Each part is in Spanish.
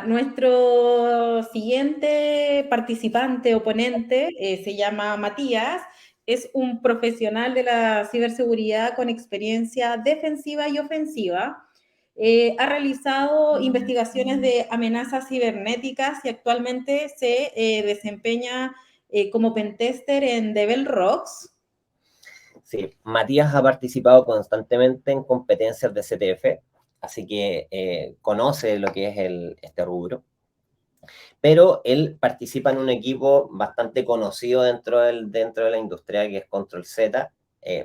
nuestro siguiente participante o ponente se llama Matías, es un profesional de la ciberseguridad con experiencia defensiva y ofensiva. Ha realizado investigaciones de amenazas cibernéticas y actualmente se desempeña como pentester en Devil Rocks. Sí, Matías ha participado constantemente en competencias de CTF, así que conoce lo que es este rubro. Pero él participa en un equipo bastante conocido dentro de la industria, que es Control Z.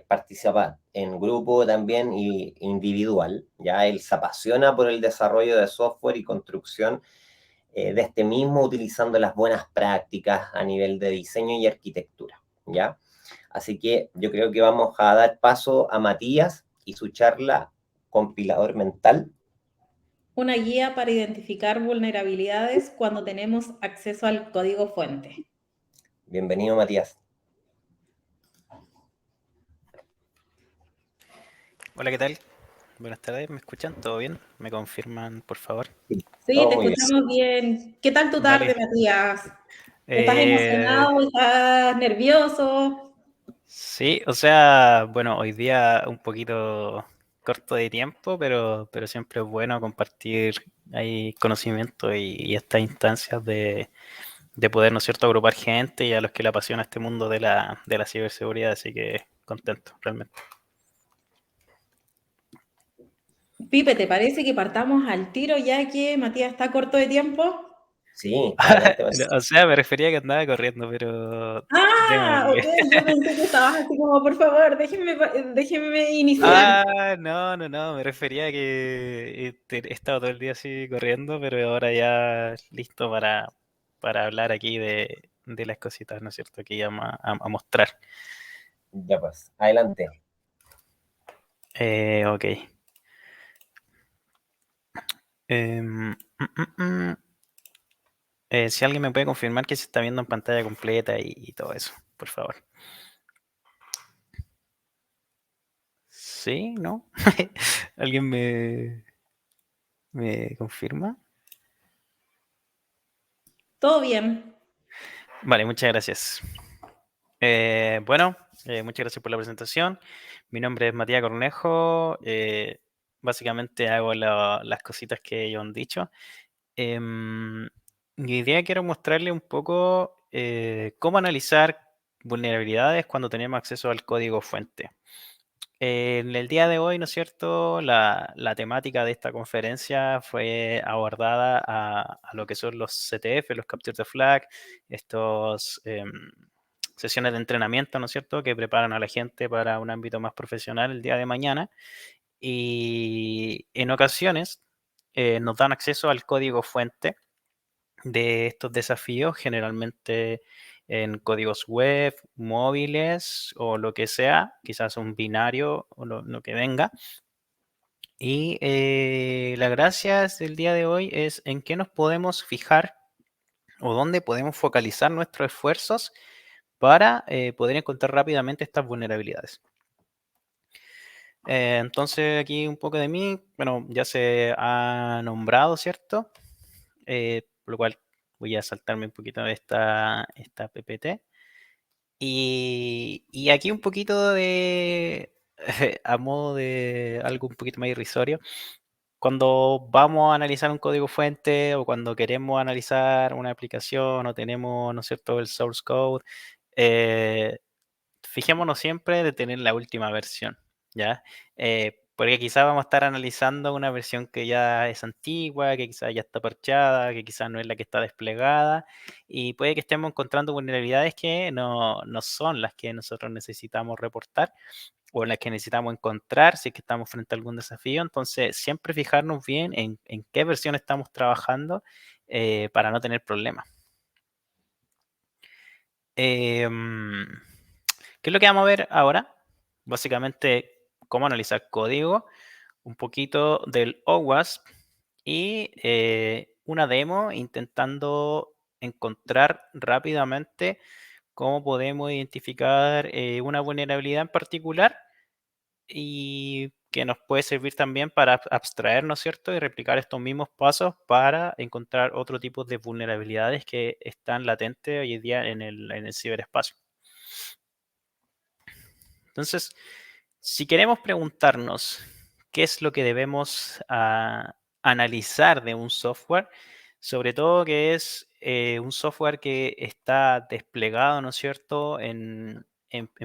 Participa en grupo también y individual. Ya él se apasiona por el desarrollo de software y construcción de este mismo, utilizando las buenas prácticas a nivel de diseño y arquitectura. ¿Ya? Así que yo creo que vamos a dar paso a Matías y su charla Compilador Mental. Una guía para identificar vulnerabilidades cuando tenemos acceso al código fuente. Bienvenido, Matías. Hola, ¿qué tal? Buenas tardes, ¿me escuchan? ¿Todo bien? ¿Me confirman, por favor? Sí, Todo te muy bien. escuchamos bien. ¿Qué tal tu tarde, Vale. Matías? ¿Estás emocionado? ¿Estás nervioso? Sí, o sea, bueno, hoy día un poquito corto de tiempo, pero siempre es bueno compartir ahí conocimiento y estas instancias de poder, ¿no es cierto?, agrupar gente y a los que le apasiona este mundo de la ciberseguridad, así que contento, realmente. Pipe, ¿te parece que partamos al tiro ya que Matías está corto de tiempo? Sí, adelante, Matías. O sea, me refería a que andaba corriendo, pero Ah, ok, démosle. yo pensé que estabas así como, por favor, déjenme iniciar. No, me refería a que he estado todo el día así corriendo, pero ahora ya listo para hablar aquí de las cositas, ¿no es cierto?, que íbamos a mostrar. Ya pues, adelante. Ok. Em, mm, mm. Si alguien me puede confirmar que se está viendo en pantalla completa y todo eso, por favor. ¿Sí? ¿No? ¿Alguien me confirma? Todo bien. Vale, muchas gracias. Bueno, muchas gracias por la presentación. Mi nombre es Matías Cornejo. Básicamente hago las cositas que ellos han dicho. Mi idea quiero mostrarle un poco cómo analizar vulnerabilidades cuando tenemos acceso al código fuente. En el día de hoy, ¿no es cierto?, la temática de esta conferencia fue abordada a lo que son los CTF, los Capture the Flag, estos sesiones de entrenamiento, ¿no es cierto?, que preparan a la gente para un ámbito más profesional el día de mañana. Y en ocasiones nos dan acceso al código fuente de estos desafíos, generalmente en códigos web, móviles o lo que sea, quizás un binario o lo que venga. Y la gracia del día de hoy es en qué nos podemos fijar o dónde podemos focalizar nuestros esfuerzos para poder encontrar rápidamente estas vulnerabilidades. Entonces aquí un poco de mí, bueno, ya se ha nombrado, ¿cierto? Por lo cual voy a saltarme un poquito esta PPT. Y aquí un poquito de, a modo de algo un poquito más irrisorio, cuando vamos a analizar un código fuente o cuando queremos analizar una aplicación o tenemos, ¿no es cierto?, el source code, eh, fijémonos siempre de tener la última versión, ¿ya? Porque quizás vamos a estar analizando una versión que ya es antigua, que quizás ya está parchada, que quizás no es la que está desplegada, y puede que estemos encontrando vulnerabilidades que no son las que nosotros necesitamos reportar o las que necesitamos encontrar si es que estamos frente a algún desafío. Entonces, siempre fijarnos bien en qué versión estamos trabajando para no tener problemas. ¿Qué es lo que vamos a ver ahora? Básicamente, cómo analizar código, un poquito del OWASP y una demo intentando encontrar rápidamente cómo podemos identificar una vulnerabilidad en particular y que nos puede servir también para abstraer, ¿no es cierto?, y replicar estos mismos pasos para encontrar otro tipo de vulnerabilidades que están latentes hoy en día en el ciberespacio. Entonces, si queremos preguntarnos qué es lo que debemos analizar de un software, sobre todo que es un software que está desplegado, ¿no es cierto?, en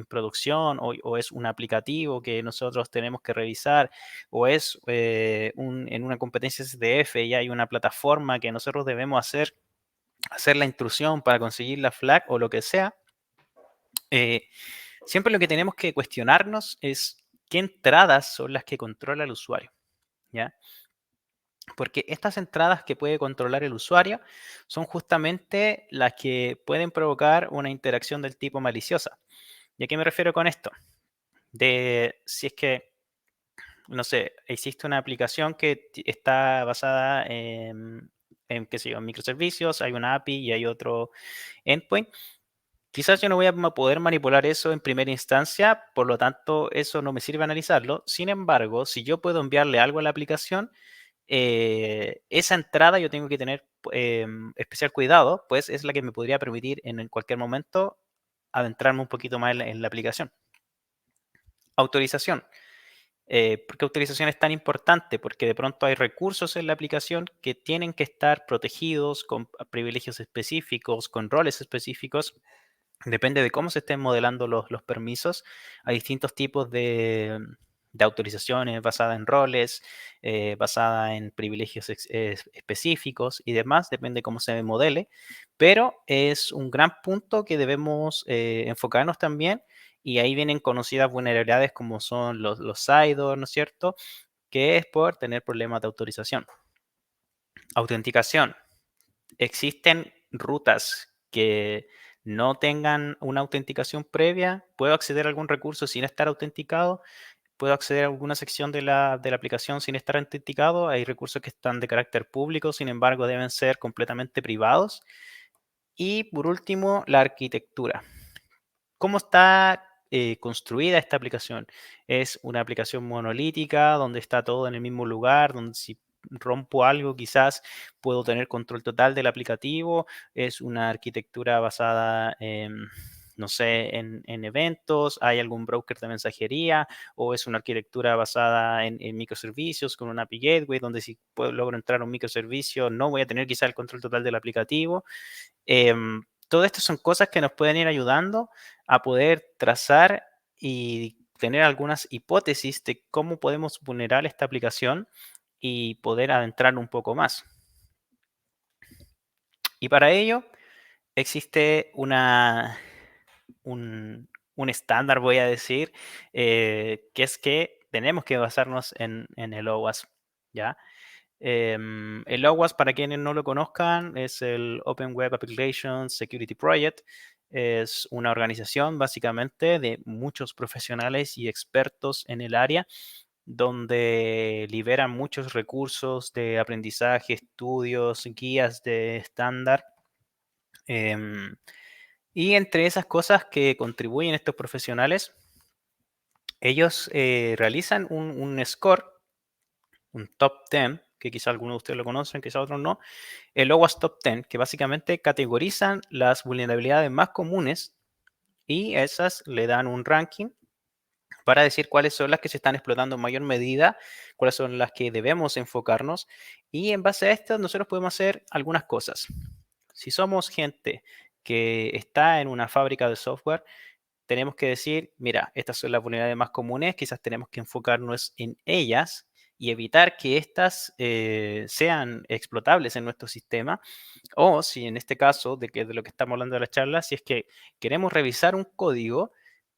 producción, o es un aplicativo que nosotros tenemos que revisar, o es en una competencia SDF y hay una plataforma que nosotros debemos hacer la intrusión para conseguir la flag o lo que sea. Siempre lo que tenemos que cuestionarnos es qué entradas son las que controla el usuario, ¿ya? Porque estas entradas que puede controlar el usuario son justamente las que pueden provocar una interacción del tipo maliciosa. ¿Y a qué me refiero con esto? De si es que, no sé, existe una aplicación que está basada qué sé yo, en microservicios, hay una API y hay otro endpoint. Quizás yo no voy a poder manipular eso en primera instancia, por lo tanto, eso no me sirve analizarlo. Sin embargo, si yo puedo enviarle algo a la aplicación, esa entrada yo tengo que tener especial cuidado, pues es la que me podría permitir en cualquier momento adentrarme un poquito más en la aplicación. Autorización. ¿Por qué autorización es tan importante? Porque de pronto hay recursos en la aplicación que tienen que estar protegidos con privilegios específicos, con roles específicos. Depende de cómo se estén modelando los permisos. Hay distintos tipos de autorizaciones basadas en roles, basada en privilegios específicos y demás, depende de cómo se modele, pero es un gran punto que debemos enfocarnos también, y ahí vienen conocidas vulnerabilidades como son los CIDR, ¿no es cierto?, que es por tener problemas de autorización. Autenticación. Existen rutas que no tengan una autenticación previa. Puedo acceder a algún recurso sin estar autenticado. Puedo acceder a alguna sección de la aplicación sin estar autenticado. Hay recursos que están de carácter público, sin embargo, deben ser completamente privados. Y por último, la arquitectura. ¿Cómo está construida esta aplicación? Es una aplicación monolítica donde está todo en el mismo lugar, donde si rompo algo quizás puedo tener control total del aplicativo. Es una arquitectura basada en, no sé, en eventos. Hay algún broker de mensajería, o es una arquitectura basada en microservicios con un API Gateway, donde si logro entrar a un microservicio no voy a tener quizás el control total del aplicativo. Todo esto son cosas que nos pueden ir ayudando a poder trazar y tener algunas hipótesis de cómo podemos vulnerar esta aplicación y poder adentrar un poco más. Y para ello existe un estándar, voy a decir, que es que tenemos que basarnos en el OWASP, ¿ya? El OWASP, para quienes no lo conozcan, es el Open Web Application Security Project. Es una organización básicamente de muchos profesionales y expertos en el área, donde liberan muchos recursos de aprendizaje, estudios, guías de estándar. Y entre esas cosas que contribuyen estos profesionales, ellos realizan un score, un top 10, que quizá algunos de ustedes lo conocen, quizá otros no, el OWASP Top 10, que básicamente categorizan las vulnerabilidades más comunes y esas le dan un ranking para decir cuáles son las que se están explotando en mayor medida, cuáles son las que debemos enfocarnos, y en base a esto nosotros podemos hacer algunas cosas. Si somos gente que está en una fábrica de software, tenemos que decir, mira, estas son las vulnerabilidades más comunes, quizás tenemos que enfocarnos en ellas y evitar que estas sean explotables en nuestro sistema. O si en este caso, de lo que estamos hablando de la charla, si es que queremos revisar un código,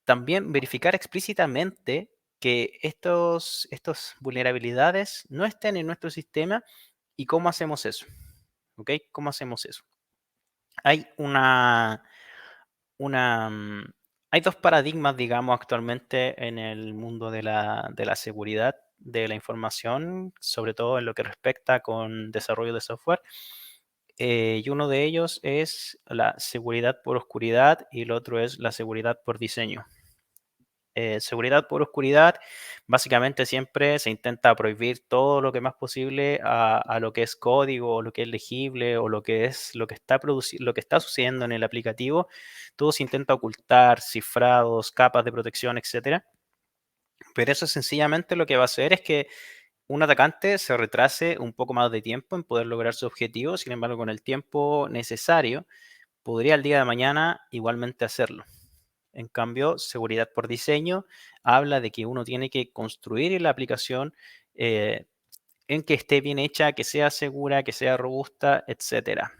también verificar explícitamente que estos vulnerabilidades no estén en nuestro sistema. ¿Y cómo hacemos eso? ¿Ok? ¿Cómo hacemos eso? Hay hay dos paradigmas, digamos, actualmente en el mundo de la seguridad de la información, sobre todo en lo que respecta con desarrollo de software. Y uno de ellos es la seguridad por oscuridad y el otro es la seguridad por diseño. seguridad por oscuridad, básicamente siempre se intenta prohibir todo lo que más posible a lo que es código, o lo que es legible, o lo que está sucediendo en el aplicativo. Todo se intenta ocultar, cifrados, capas de protección, etcétera. Pero eso sencillamente lo que va a hacer es que un atacante se retrase un poco más de tiempo en poder lograr su objetivo. Sin embargo, con el tiempo necesario, podría el día de mañana igualmente hacerlo. En cambio, seguridad por diseño habla de que uno tiene que construir la aplicación en que esté bien hecha, que sea segura, que sea robusta, etcétera.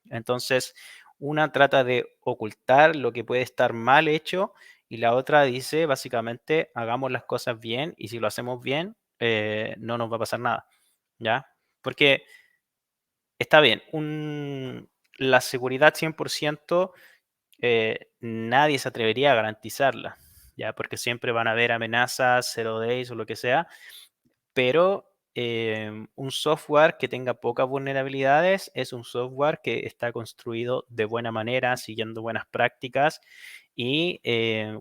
Entonces, una trata de ocultar lo que puede estar mal hecho y la otra dice básicamente hagamos las cosas bien y si lo hacemos bien no nos va a pasar nada, ¿ya? Porque está bien, la seguridad 100% nadie se atrevería a garantizarla, ¿ya? Porque siempre van a haber amenazas, zero days o lo que sea, pero un software que tenga pocas vulnerabilidades es un software que está construido de buena manera, siguiendo buenas prácticas y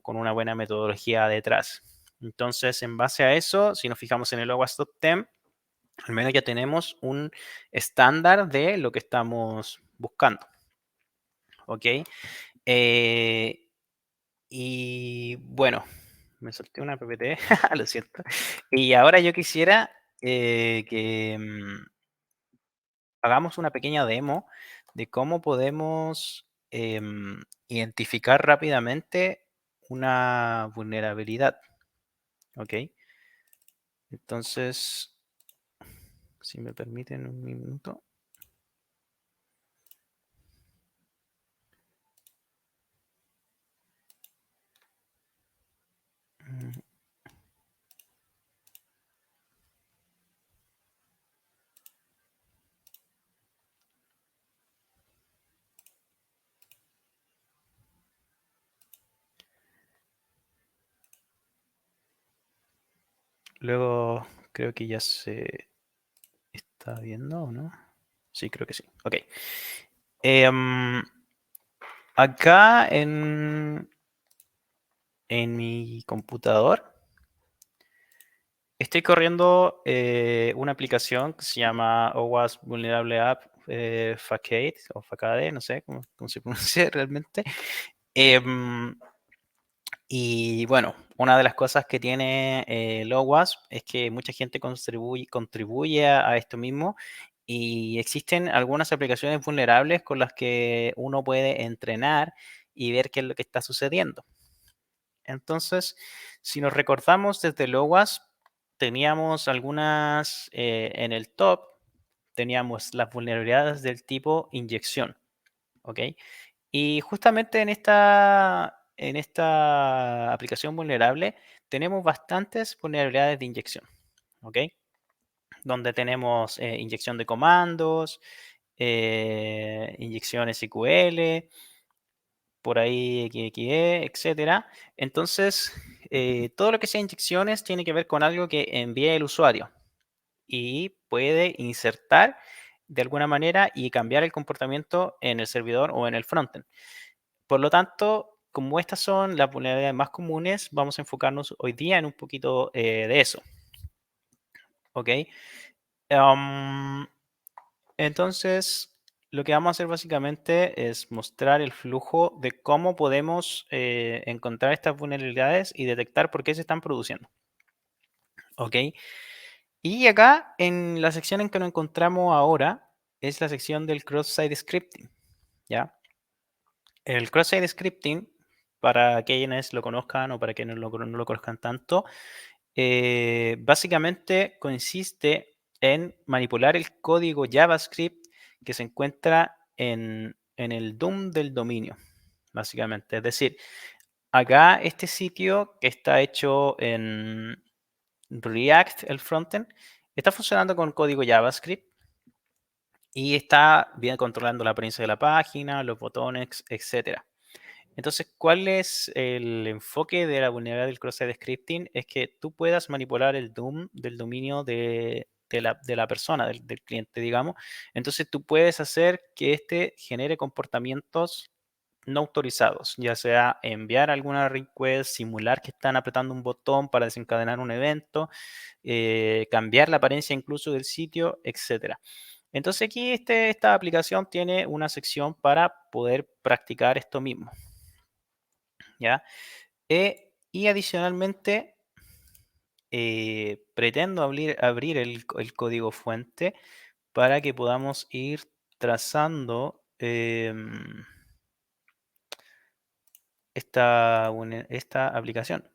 con una buena metodología detrás. Entonces, en base a eso, si nos fijamos en el OWASP Top 10, al menos ya tenemos un estándar de lo que estamos buscando. ¿Ok? Y bueno, me solté una PPT, lo siento. Y ahora yo quisiera que hagamos una pequeña demo de cómo podemos identificar rápidamente una vulnerabilidad. ¿Ok? Entonces, si me permiten un minuto. Mm, Luego creo que ya se está viendo, ¿o no? Sí, creo que sí. Ok. Acá en mi computador estoy corriendo una aplicación que se llama OWASP Vulnerable App Facade o Facade, no sé cómo se pronuncia realmente. Em, y bueno, una de las cosas que tiene el OWASP es que mucha gente contribuye a esto mismo y existen algunas aplicaciones vulnerables con las que uno puede entrenar y ver qué es lo que está sucediendo. Entonces, si nos recordamos desde el OWASP, teníamos algunas en el top, teníamos las vulnerabilidades del tipo inyección, ¿ok? Y justamente en esta aplicación vulnerable tenemos bastantes vulnerabilidades de inyección, ¿ok? Donde tenemos inyección de comandos, inyección SQL, por ahí XXE, etcétera. Entonces, todo lo que sea inyecciones tiene que ver con algo que envía el usuario y puede insertar de alguna manera y cambiar el comportamiento en el servidor o en el frontend. Por lo tanto, como estas son las vulnerabilidades más comunes, vamos a enfocarnos hoy día en un poquito de eso. ¿Ok? Entonces, lo que vamos a hacer básicamente es mostrar el flujo de cómo podemos encontrar estas vulnerabilidades y detectar por qué se están produciendo. ¿Ok? Y acá, en la sección en que nos encontramos ahora, es la sección del cross-site scripting. ¿Ya? El cross-site scripting, para quienes lo conozcan o para quienes no lo conozcan tanto, básicamente consiste en manipular el código JavaScript que se encuentra en el DOM del dominio, básicamente. Es decir, acá este sitio que está hecho en React, el frontend, está funcionando con código JavaScript y está bien controlando la apariencia de la página, los botones, etcétera. Entonces, ¿cuál es el enfoque de la vulnerabilidad del cross-site scripting? Es que tú puedas manipular el DOM del dominio de la persona, del cliente, digamos. Entonces, tú puedes hacer que éste genere comportamientos no autorizados, ya sea enviar alguna request, simular que están apretando un botón para desencadenar un evento, cambiar la apariencia incluso del sitio, etc. Entonces aquí esta aplicación tiene una sección para poder practicar esto mismo, ¿ya? Y adicionalmente pretendo abrir el código fuente para que podamos ir trazando esta aplicación.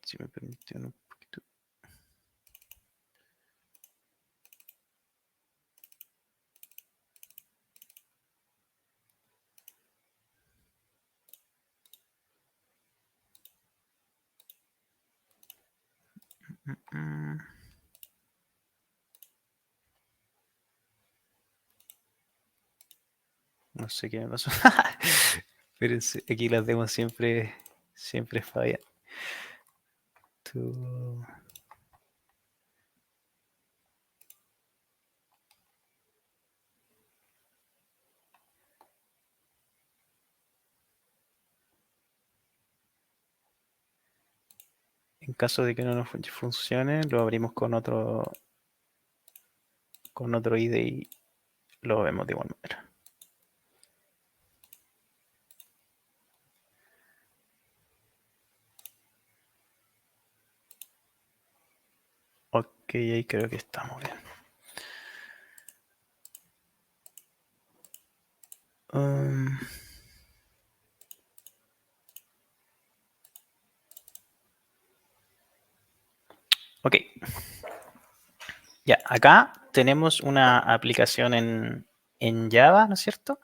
Si me permiten un poquito. No sé qué me pasó. Pero aquí las demos siempre fallan. En caso de que no nos funcione, lo abrimos con otro IDE y lo vemos de igual manera. Ok, ahí creo que estamos bien. Ok. Ya, acá tenemos una aplicación en Java, ¿no es cierto?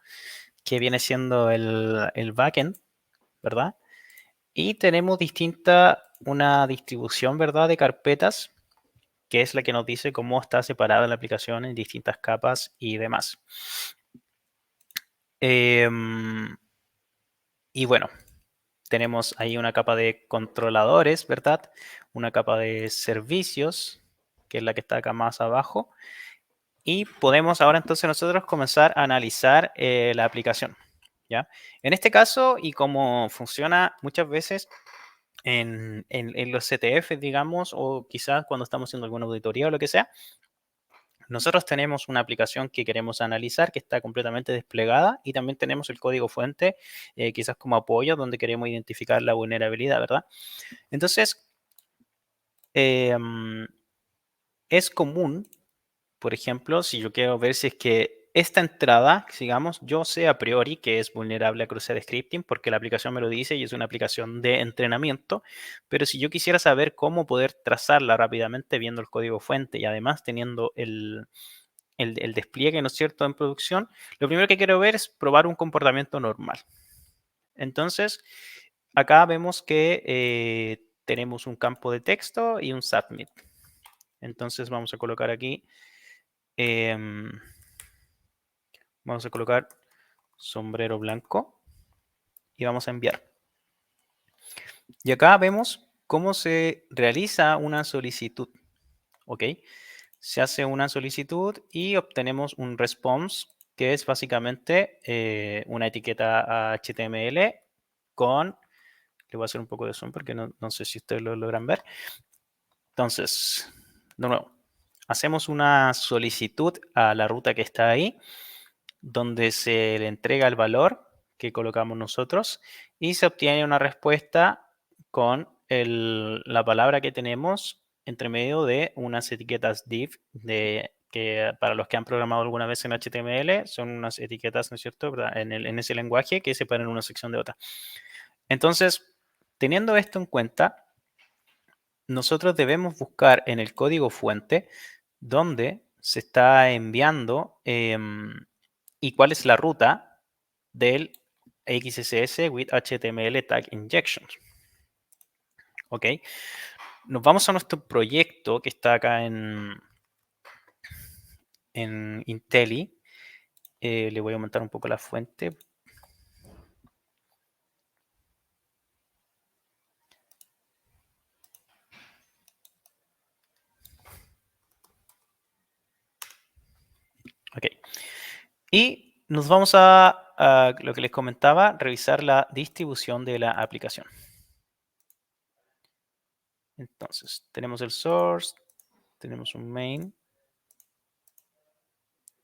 Que viene siendo el backend, ¿verdad? Y tenemos una distribución, ¿verdad? De carpetas, que es la que nos dice cómo está separada la aplicación en distintas capas y demás. Y bueno, tenemos ahí una capa de controladores, ¿verdad? Una capa de servicios, que es la que está acá más abajo. Y podemos ahora entonces nosotros comenzar a analizar la aplicación, ¿ya? En este caso, y como funciona muchas veces en los CTF, digamos, o quizás cuando estamos haciendo alguna auditoría o lo que sea, nosotros tenemos una aplicación que queremos analizar que está completamente desplegada y también tenemos el código fuente, quizás como apoyo, donde queremos identificar la vulnerabilidad, ¿verdad? Entonces, es común, por ejemplo, si yo quiero ver si es que esta entrada, digamos, yo sé a priori que es vulnerable a cross-site scripting porque la aplicación me lo dice y es una aplicación de entrenamiento, pero si yo quisiera saber cómo poder trazarla rápidamente viendo el código fuente y además teniendo el despliegue, ¿no es cierto?, en producción, lo primero que quiero ver es probar un comportamiento normal. Entonces, acá vemos que tenemos un campo de texto y un submit. Entonces vamos a colocar aquí, vamos a colocar sombrero blanco y vamos a enviar. Y acá vemos cómo se realiza una solicitud. ¿Ok? Se hace una solicitud y obtenemos un response que es básicamente una etiqueta HTML con, le voy a hacer un poco de zoom porque no sé si ustedes lo logran ver. Entonces, de nuevo, hacemos una solicitud a la ruta que está ahí, donde se le entrega el valor que colocamos nosotros y se obtiene una respuesta con la palabra que tenemos entre medio de unas etiquetas div que para los que han programado alguna vez en HTML son unas etiquetas, ¿no es cierto?, en ese lenguaje que separan una sección de otra. Entonces, teniendo esto en cuenta, nosotros debemos buscar en el código fuente donde se está enviando y cuál es la ruta del XSS with HTML tag injection. Ok, nos vamos a nuestro proyecto que está acá en IntelliJ. Le voy a aumentar un poco la fuente. Ok. Y nos vamos a lo que les comentaba, revisar la distribución de la aplicación. Entonces, tenemos el source, tenemos un main.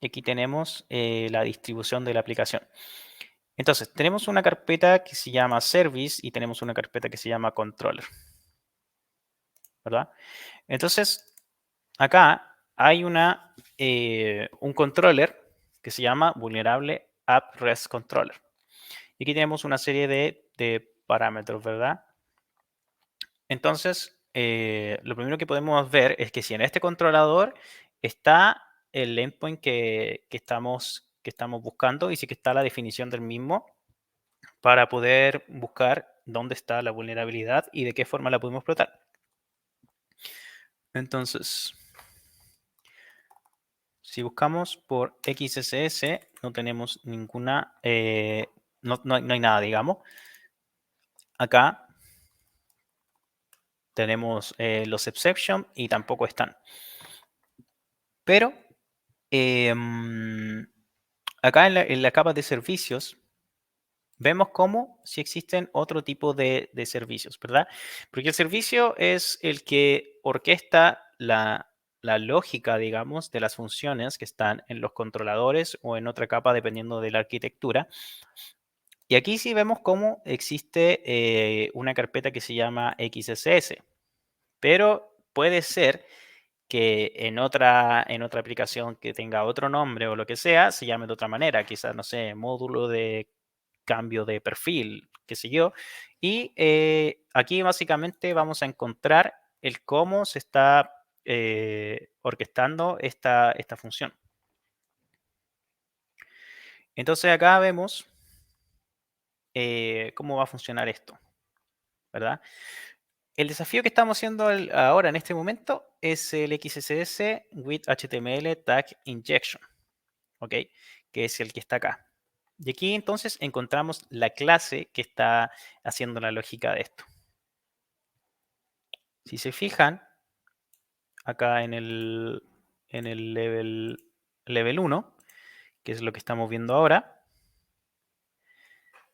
Y aquí tenemos la distribución de la aplicación. Entonces, tenemos una carpeta que se llama service y tenemos una carpeta que se llama controller. ¿Verdad? Entonces, acá hay un controller que se llama vulnerable app rest controller. Y aquí tenemos una serie de parámetros, ¿verdad? Entonces, lo primero que podemos ver es que si en este controlador está el endpoint que estamos buscando y sí que está la definición del mismo para poder buscar dónde está la vulnerabilidad y de qué forma la podemos explotar. Entonces, si buscamos por XSS, no tenemos ninguna, no hay nada, digamos. Acá tenemos los exceptions y tampoco están. Pero acá en la capa de servicios vemos cómo si existen otro tipo de servicios, ¿verdad? Porque el servicio es el que orquesta la lógica, digamos, de las funciones que están en los controladores o en otra capa dependiendo de la arquitectura. Y aquí sí vemos cómo existe una carpeta que se llama XSS, pero puede ser que en otra aplicación que tenga otro nombre o lo que sea, se llame de otra manera, quizás, no sé, módulo de cambio de perfil, qué sé yo. Y aquí básicamente vamos a encontrar el cómo se está orquestando esta función. Entonces acá vemos cómo va a funcionar esto, ¿verdad? El desafío que estamos haciendo ahora en este momento es el XSS with HTML Tag Injection, ¿ok? Que es el que está acá. Y aquí entonces encontramos la clase que está haciendo la lógica de esto. Si se fijan, acá en el level 1, que es lo que estamos viendo ahora,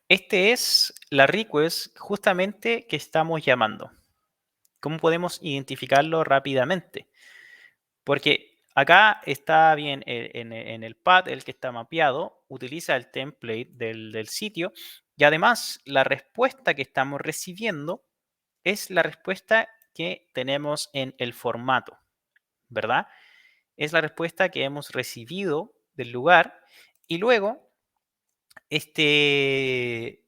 este es la request justamente que estamos llamando. ¿Cómo podemos identificarlo rápidamente? Porque acá está bien en el path, el que está mapeado, utiliza el template del sitio y además la respuesta que estamos recibiendo es la respuesta que tenemos en el formato, ¿verdad? Es la respuesta que hemos recibido del lugar y luego este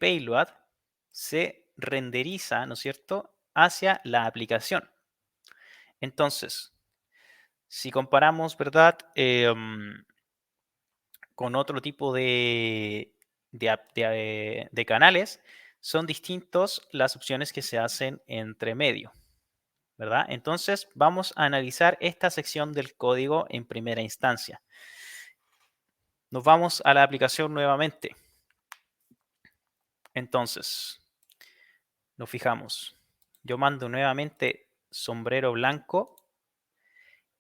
payload se renderiza, ¿no es cierto?, hacia la aplicación. Entonces, si comparamos, ¿verdad?, con otro tipo de canales, son distintos las opciones que se hacen entre medio, ¿verdad? Entonces, vamos a analizar esta sección del código en primera instancia. Nos vamos a la aplicación nuevamente. Entonces, nos fijamos. Yo mando nuevamente sombrero blanco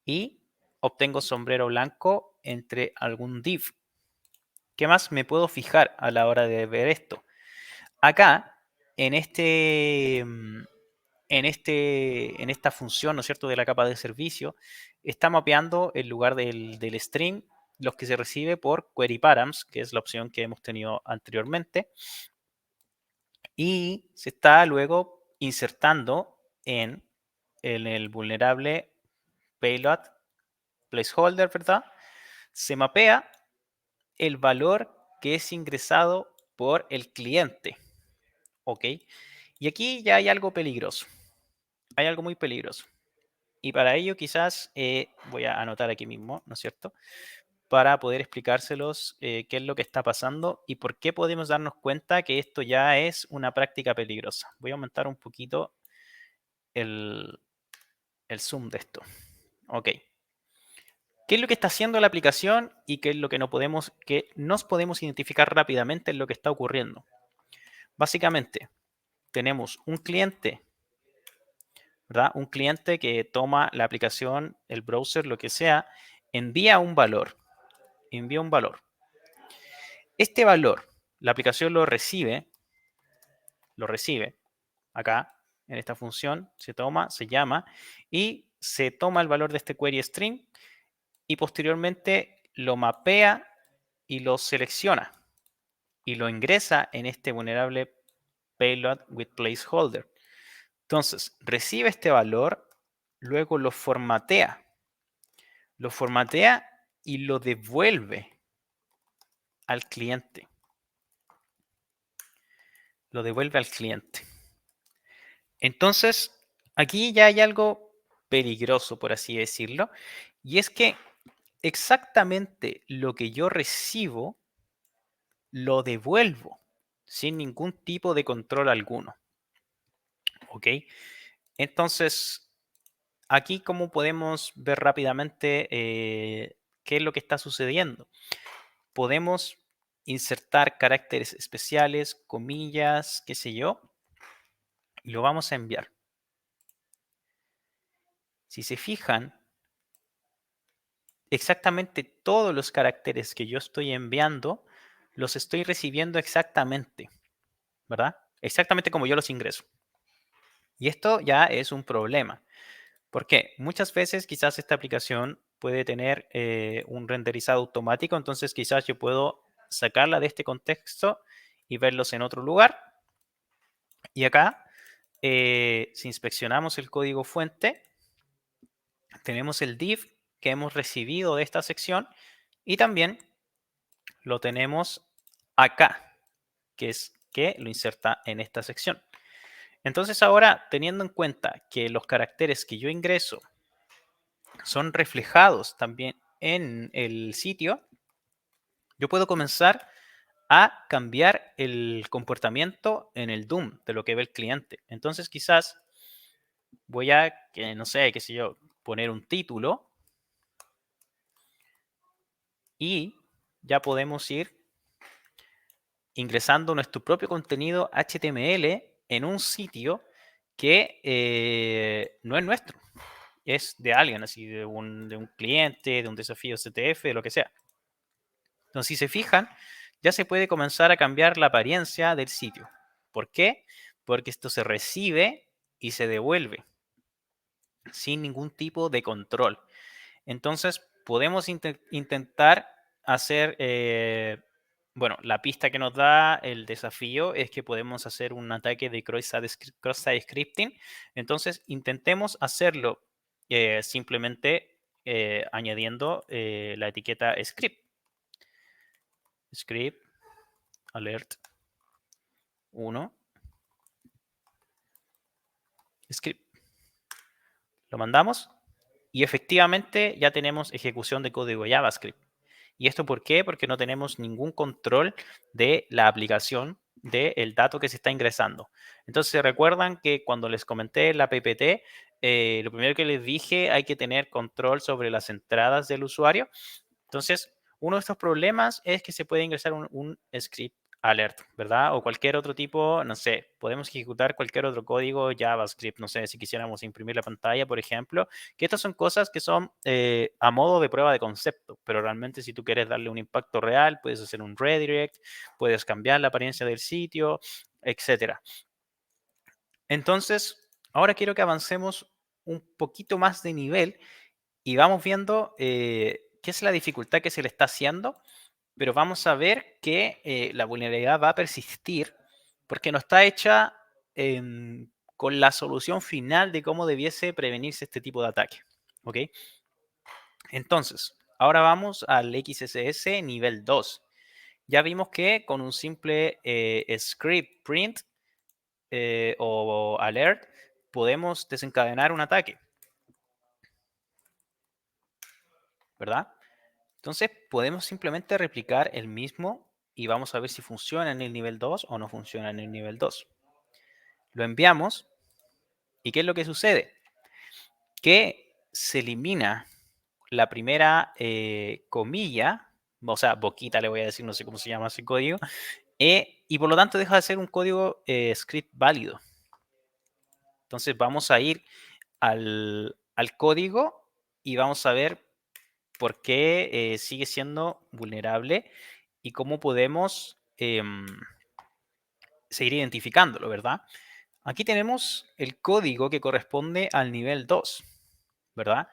y obtengo sombrero blanco entre algún div. ¿Qué más me puedo fijar a la hora de ver esto? Acá, en esta función, ¿no es cierto?, de la capa de servicio, está mapeando el lugar del string, los que se recibe por query params, que es la opción que hemos tenido anteriormente, y se está luego insertando en el vulnerable payload placeholder, ¿verdad? Se mapea el valor que es ingresado por el cliente, ¿ok? Y aquí ya hay algo peligroso, hay algo muy peligroso. Y para ello quizás voy a anotar aquí mismo, ¿no es cierto?, para poder explicárselos qué es lo que está pasando y por qué podemos darnos cuenta que esto ya es una práctica peligrosa. Voy a aumentar un poquito el zoom de esto. Ok. ¿Qué es lo que está haciendo la aplicación y qué es lo que nos podemos identificar rápidamente en lo que está ocurriendo? Básicamente, tenemos un cliente, ¿verdad? Un cliente que toma la aplicación, el browser, lo que sea, envía un valor. Este valor, la aplicación lo recibe acá, en esta función, se llama, y se toma el valor de este query string y posteriormente lo mapea y lo selecciona y lo ingresa en este vulnerable payload with placeholder. Entonces, recibe este valor, luego lo formatea y lo devuelve al cliente. Entonces, aquí ya hay algo peligroso, por así decirlo, y es que exactamente lo que yo recibo, lo devuelvo sin ningún tipo de control alguno. ¿Ok? Entonces, aquí como podemos ver rápidamente qué es lo que está sucediendo. Podemos insertar caracteres especiales, comillas, qué sé yo, y lo vamos a enviar. Si se fijan, exactamente todos los caracteres que yo estoy enviando, los estoy recibiendo exactamente, ¿verdad? Exactamente como yo los ingreso. Y esto ya es un problema. ¿Por qué? Muchas veces quizás esta aplicación puede tener un renderizado automático, entonces quizás yo puedo sacarla de este contexto y verlos en otro lugar. Y acá, si inspeccionamos el código fuente, tenemos el div que hemos recibido de esta sección y también lo tenemos acá, que es que lo inserta en esta sección. Entonces ahora, teniendo en cuenta que los caracteres que yo ingreso son reflejados también en el sitio, yo puedo comenzar a cambiar el comportamiento en el DOM de lo que ve el cliente. Entonces quizás voy a, no sé, qué sé yo, poner un título y ya podemos ir ingresando nuestro propio contenido HTML en un sitio que no es nuestro, es de alguien, así de un cliente, de un desafío CTF, de lo que sea. Entonces, si se fijan, ya se puede comenzar a cambiar la apariencia del sitio. ¿Por qué? Porque esto se recibe y se devuelve sin ningún tipo de control. Entonces, podemos intentar hacer, bueno, la pista que nos da el desafío es que podemos hacer un ataque de cross-site scripting. Entonces, intentemos hacerlo simplemente añadiendo la etiqueta script alert 1 script. Lo mandamos y efectivamente ya tenemos ejecución de código JavaScript. ¿Y esto por qué? Porque no tenemos ningún control de la aplicación del dato que se está ingresando. Entonces, recuerdan que cuando les comenté la PPT, lo primero que les dije, hay que tener control sobre las entradas del usuario. Entonces, uno de estos problemas es que se puede ingresar un script alert, ¿verdad? O cualquier otro tipo, no sé, podemos ejecutar cualquier otro código JavaScript, no sé, si quisiéramos imprimir la pantalla, por ejemplo, que estas son cosas que son a modo de prueba de concepto, pero realmente si tú quieres darle un impacto real, puedes hacer un redirect, puedes cambiar la apariencia del sitio, etcétera. Entonces, ahora quiero que avancemos un poquito más de nivel y vamos viendo qué es la dificultad que se le está haciendo, pero vamos a ver que la vulnerabilidad va a persistir porque no está hecha con la solución final de cómo debiese prevenirse este tipo de ataque. ¿Ok? Entonces, ahora vamos al XSS nivel 2. Ya vimos que con un simple script print o alert podemos desencadenar un ataque, ¿verdad? Entonces podemos simplemente replicar el mismo y vamos a ver si funciona en el nivel 2 o no funciona en el nivel 2. Lo enviamos y ¿qué es lo que sucede? Que se elimina la primera comilla, o sea, boquita le voy a decir, no sé cómo se llama ese código, y por lo tanto deja de ser un código script válido. Entonces vamos a ir al código y vamos a ver por qué sigue siendo vulnerable y cómo podemos seguir identificándolo, ¿verdad? Aquí tenemos el código que corresponde al nivel 2, ¿verdad?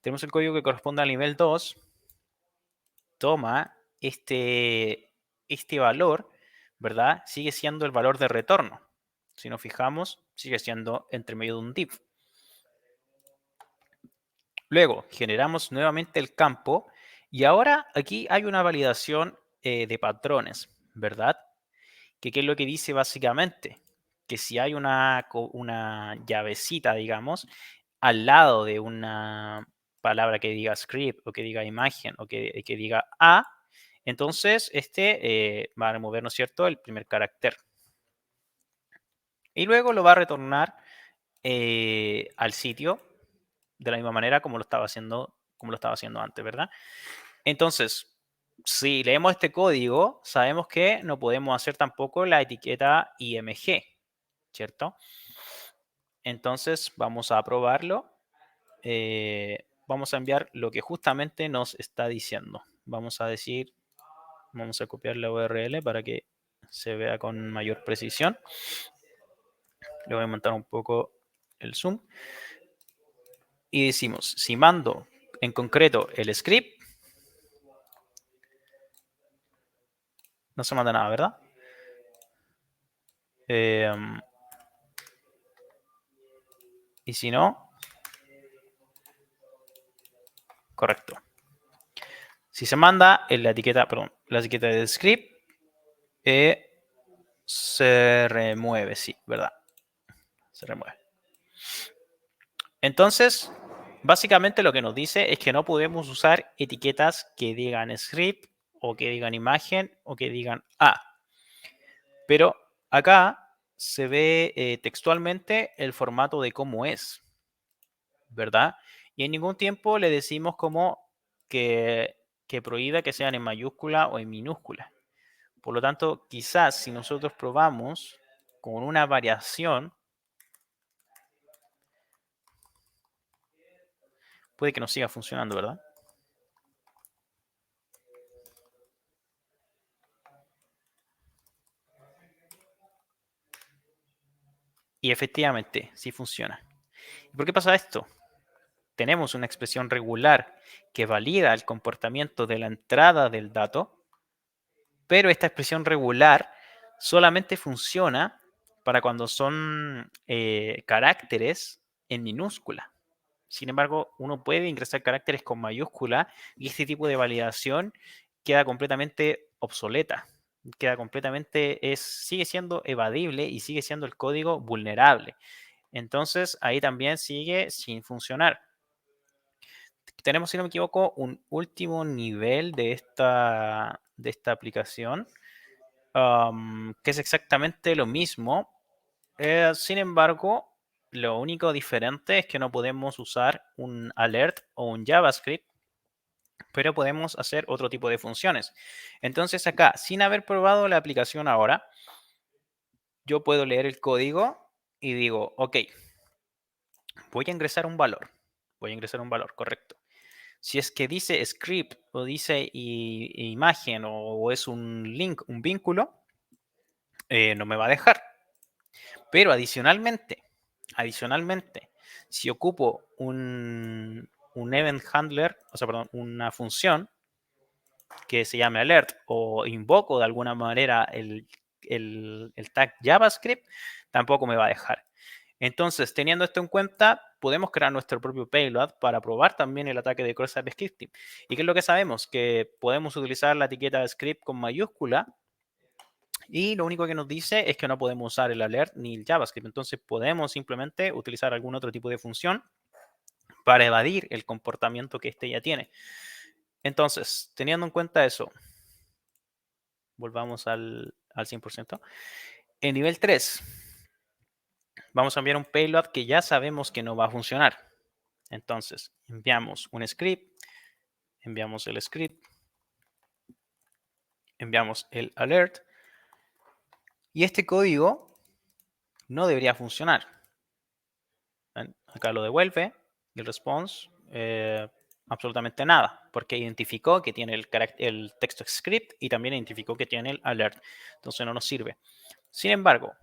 Tenemos el código que corresponde al nivel 2, toma este valor, ¿verdad? Sigue siendo el valor de retorno. Si nos fijamos, sigue siendo entre medio de un div. Luego generamos nuevamente el campo y ahora aquí hay una validación de patrones, ¿verdad? ¿Qué es lo que dice básicamente? Que si hay una llavecita, digamos, al lado de una palabra que diga script o que diga imagen o que diga A, entonces va a remover, ¿no es cierto?, el primer carácter. Y luego lo va a retornar al sitio de la misma manera como lo estaba haciendo antes, ¿verdad? Entonces, si leemos este código, sabemos que no podemos hacer tampoco la etiqueta IMG, ¿cierto? Entonces, vamos a probarlo. Vamos a enviar lo que justamente nos está diciendo. Vamos a copiar la URL para que se vea con mayor precisión. Le voy a aumentar un poco el zoom. Y decimos, si mando en concreto el script, no se manda nada, ¿verdad? Y si no, correcto. Si se manda en la etiqueta del script, se remueve, sí, ¿verdad? Se remueve. Entonces, básicamente lo que nos dice es que no podemos usar etiquetas que digan script o que digan imagen o que digan A. Pero acá se ve textualmente el formato de cómo es, ¿verdad? Y en ningún tiempo le decimos como que prohíbe que sean en mayúscula o en minúscula. Por lo tanto, quizás si nosotros probamos con una variación, puede que nos siga funcionando, ¿verdad? Y efectivamente, sí funciona. ¿Y por qué pasa esto? Tenemos una expresión regular que valida el comportamiento de la entrada del dato, pero esta expresión regular solamente funciona para cuando son caracteres en minúscula. Sin embargo, uno puede ingresar caracteres con mayúscula y este tipo de validación queda completamente obsoleta. Sigue siendo evadible y sigue siendo el código vulnerable. Entonces, ahí también sigue sin funcionar. Tenemos, si no me equivoco, un último nivel de esta aplicación, que es exactamente lo mismo. Sin embargo, lo único diferente es que no podemos usar un alert o un JavaScript, pero podemos hacer otro tipo de funciones. Entonces acá, sin haber probado la aplicación ahora, yo puedo leer el código y digo, ok, voy a ingresar un valor. Correcto. Si es que dice script o dice imagen o es un link, un vínculo, no me va a dejar. Pero adicionalmente, si ocupo un event handler, o sea, perdón, una función que se llame alert o invoco de alguna manera el tag JavaScript, tampoco me va a dejar. Entonces, teniendo esto en cuenta, podemos crear nuestro propio payload para probar también el ataque de cross-site scripting. ¿Y qué es lo que sabemos? Que podemos utilizar la etiqueta de script con mayúscula y lo único que nos dice es que no podemos usar el alert ni el JavaScript. Entonces, podemos simplemente utilizar algún otro tipo de función para evadir el comportamiento que este ya tiene. Entonces, teniendo en cuenta eso, volvamos al 100%. En nivel 3, vamos a enviar un payload que ya sabemos que no va a funcionar. Entonces, enviamos un script enviamos el script, enviamos el alert, y este código no debería funcionar. ¿Ven? Acá lo devuelve y el response absolutamente nada, porque identificó que tiene el texto script y también identificó que tiene el alert. Entonces no nos sirve. Sin embargo,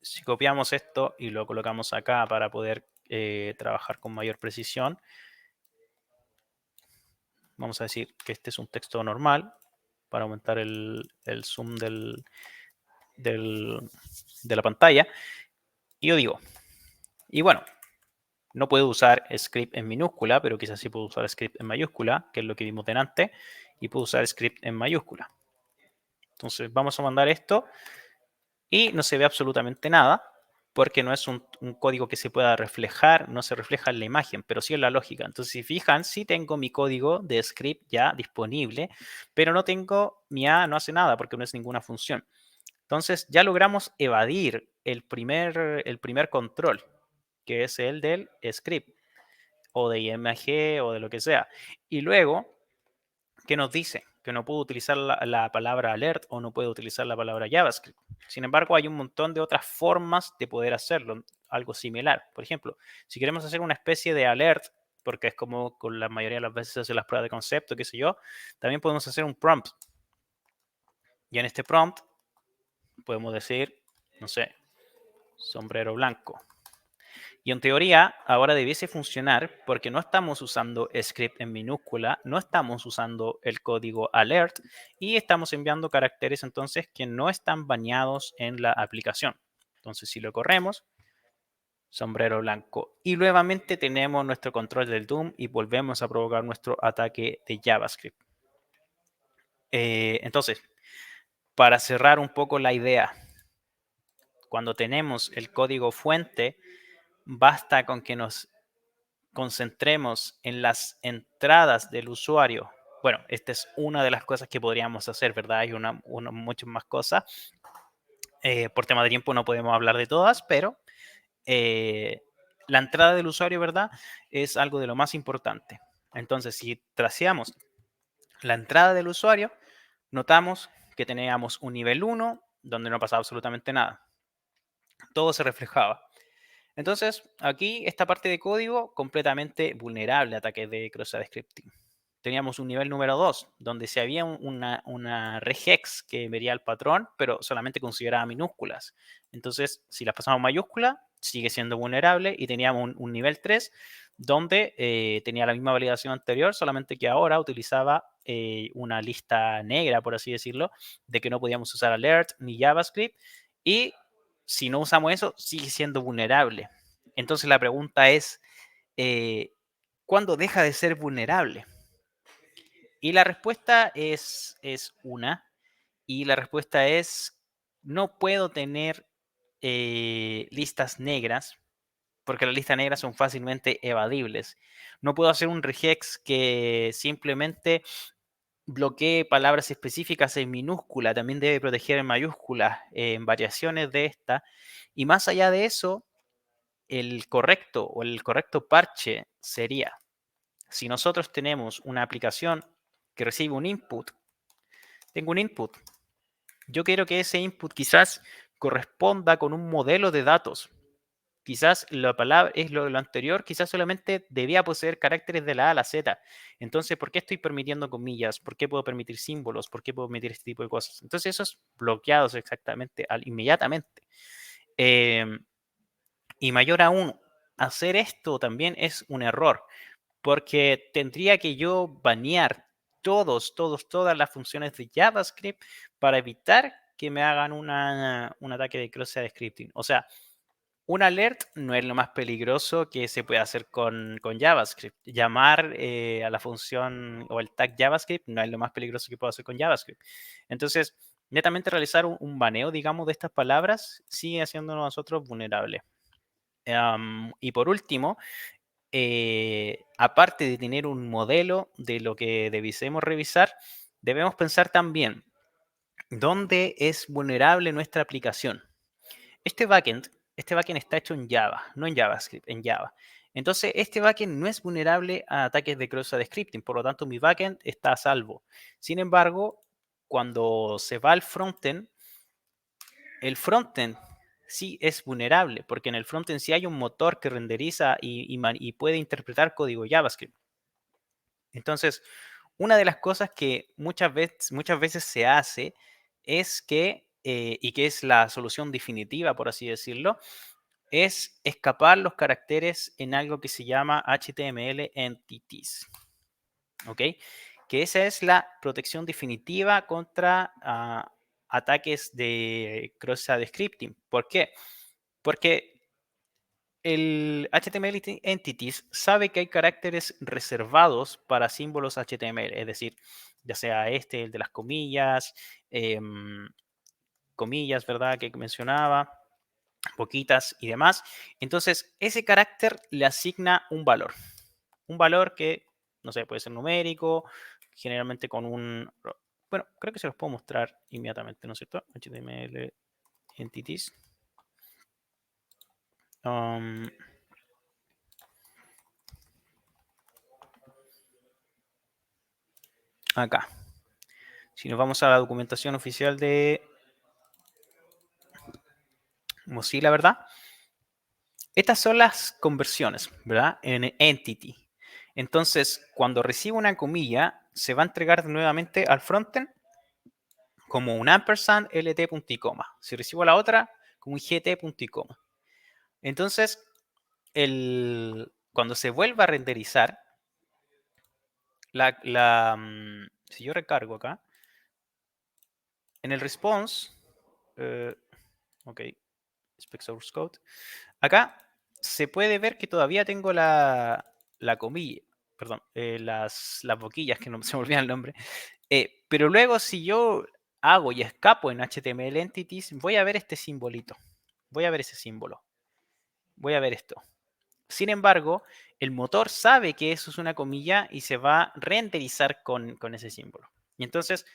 si copiamos esto y lo colocamos acá para poder trabajar con mayor precisión, vamos a decir que este es un texto normal para aumentar el zoom de la pantalla. Y yo digo, y bueno, no puedo usar script en minúscula, pero quizás sí puedo usar script en mayúscula, que es lo que vimos delante, y puedo usar script en mayúscula. Entonces vamos a mandar esto y no se ve absolutamente nada, porque no es un código que se pueda reflejar, no se refleja en la imagen, pero sí en la lógica. Entonces, si fijan, sí tengo mi código de script ya disponible, pero no tengo, mi A no hace nada porque no es ninguna función. Entonces, ya logramos evadir el primer control, que es el del script, o de IMG, o de lo que sea. Y luego, ¿qué nos dice? Que no puedo utilizar la palabra alert o no puedo utilizar la palabra JavaScript. Sin embargo, hay un montón de otras formas de poder hacerlo, algo similar. Por ejemplo, si queremos hacer una especie de alert, porque es como con la mayoría de las veces se hacen las pruebas de concepto, qué sé yo, también podemos hacer un prompt. Y en este prompt podemos decir, no sé, sombrero blanco. Y en teoría ahora debiese funcionar porque no estamos usando script en minúscula, no estamos usando el código alert y estamos enviando caracteres entonces que no están bañados en la aplicación. Entonces si lo corremos, sombrero blanco. Y nuevamente tenemos nuestro control del DOM y volvemos a provocar nuestro ataque de JavaScript. Entonces, para cerrar un poco la idea, cuando tenemos el código fuente, basta con que nos concentremos en las entradas del usuario. Bueno, esta es una de las cosas que podríamos hacer, ¿verdad? Hay muchas más cosas. Por tema de tiempo no podemos hablar de todas, pero la entrada del usuario, ¿verdad? Es algo de lo más importante. Entonces, si traceamos la entrada del usuario, notamos que teníamos un nivel 1 donde no pasaba absolutamente nada. Todo se reflejaba. Entonces, aquí esta parte de código completamente vulnerable a ataques de cross-site scripting. Teníamos un nivel número 2, donde si había una regex que vería el patrón, pero solamente consideraba minúsculas. Entonces, si las pasamos a mayúscula, sigue siendo vulnerable. Y teníamos un nivel 3, donde tenía la misma validación anterior, solamente que ahora utilizaba una lista negra, por así decirlo, de que no podíamos usar alert ni JavaScript. Y si no usamos eso, sigue siendo vulnerable. Entonces la pregunta es, ¿cuándo deja de ser vulnerable? Y la respuesta es una, y la respuesta es, no puedo tener listas negras, porque las listas negras son fácilmente evadibles. No puedo hacer un regex que simplemente bloquee palabras específicas en minúscula, también debe proteger en mayúsculas, en variaciones de esta. Y más allá de eso, el correcto parche sería, si nosotros tenemos una aplicación que recibe un input, tengo un input, yo quiero que ese input quizás corresponda con un modelo de datos. Quizás la palabra es lo anterior, quizás solamente debía poseer caracteres de la A a la Z. Entonces, ¿por qué estoy permitiendo comillas? ¿Por qué puedo permitir símbolos? ¿Por qué puedo permitir este tipo de cosas? Entonces, esos bloqueados exactamente, inmediatamente. Y mayor aún, hacer esto también es un error, porque tendría que yo banear todas las funciones de JavaScript para evitar que me hagan un ataque de cross-site scripting. O sea, un alert no es lo más peligroso que se puede hacer con JavaScript. Llamar a la función o el tag JavaScript no es lo más peligroso que puedo hacer con JavaScript. Entonces, netamente realizar un baneo, digamos, de estas palabras sigue haciéndonos nosotros vulnerables. Y por último, aparte de tener un modelo de lo que debiésemos revisar, debemos pensar también dónde es vulnerable nuestra aplicación. Este backend está hecho en Java, no en JavaScript, en Java. Entonces, este backend no es vulnerable a ataques de cross-site scripting, por lo tanto, mi backend está a salvo. Sin embargo, cuando se va al frontend, el frontend sí es vulnerable, porque en el frontend sí hay un motor que renderiza y puede interpretar código JavaScript. Entonces, una de las cosas que muchas veces se hace es que, y que es la solución definitiva, por así decirlo, es escapar los caracteres en algo que se llama HTML Entities. ¿Ok? Que esa es la protección definitiva contra ataques de cross-site scripting. ¿Por qué? Porque el HTML Entities sabe que hay caracteres reservados para símbolos HTML, es decir, ya sea el de las comillas, comillas, ¿verdad? Que mencionaba, poquitas y demás. Entonces, ese carácter le asigna un valor que, no sé, puede ser numérico, generalmente con un... Bueno, creo que se los puedo mostrar inmediatamente, ¿no es cierto? HTML Entities. Acá. Si nos vamos a la documentación oficial de Mozilla, ¿verdad? Estas son las conversiones, ¿verdad? En entity. Entonces, cuando recibo una comilla, se va a entregar nuevamente al frontend como un ampersand lt punto y coma. Si recibo la otra, como un gt punto y coma. Entonces, cuando se vuelva a renderizar, si yo recargo acá, en el response, ok, spec source code, acá se puede ver que todavía tengo la comilla, perdón, las boquillas, que no se me olvida el nombre. Pero luego, si yo hago y escapo en HTML Entities, voy a ver este simbolito. Voy a ver ese símbolo. Voy a ver esto. Sin embargo, el motor sabe que eso es una comilla y se va a renderizar con ese símbolo. Y entonces,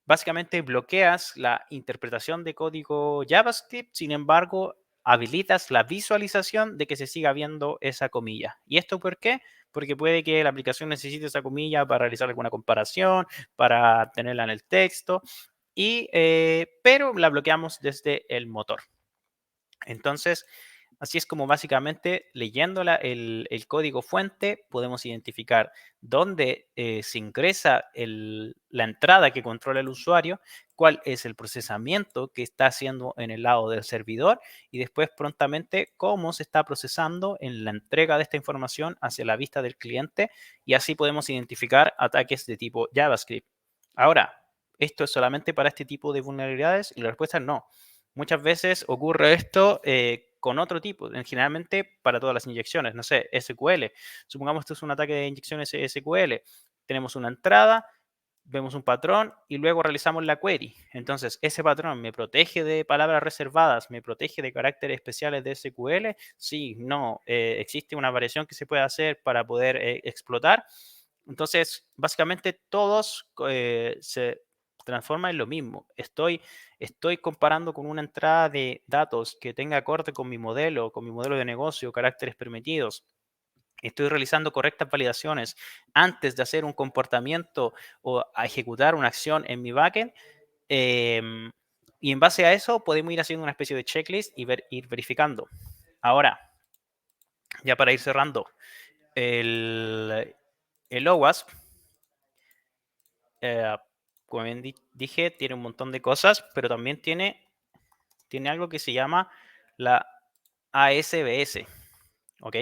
básicamente bloqueas la interpretación de código JavaScript, sin embargo, habilitas la visualización de que se siga viendo esa comilla. ¿Y esto por qué? Porque puede que la aplicación necesite esa comilla para realizar alguna comparación, para tenerla en el texto, pero la bloqueamos desde el motor. Entonces, así es como básicamente leyendo el código fuente podemos identificar dónde se ingresa la entrada que controla el usuario, cuál es el procesamiento que está haciendo en el lado del servidor y después prontamente cómo se está procesando en la entrega de esta información hacia la vista del cliente y así podemos identificar ataques de tipo JavaScript. Ahora, ¿esto es solamente para este tipo de vulnerabilidades? Y la respuesta es no. Muchas veces ocurre esto con otro tipo, generalmente para todas las inyecciones, no sé, SQL. Supongamos que esto es un ataque de inyecciones SQL. Tenemos una entrada, vemos un patrón y luego realizamos la query. Entonces, ese patrón me protege de palabras reservadas, me protege de caracteres especiales de SQL. Sí, no, existe una variación que se puede hacer para poder explotar. Entonces, básicamente todos se transforman en lo mismo. Estoy comparando con una entrada de datos que tenga acorde con mi modelo de negocio, caracteres permitidos. Estoy realizando correctas validaciones antes de hacer un comportamiento o a ejecutar una acción en mi backend. Y en base a eso podemos ir haciendo una especie de checklist y ir verificando. Ahora, ya para ir cerrando, el OWASP, como bien dije, tiene un montón de cosas, pero también tiene algo que se llama la ASBS. ¿Ok?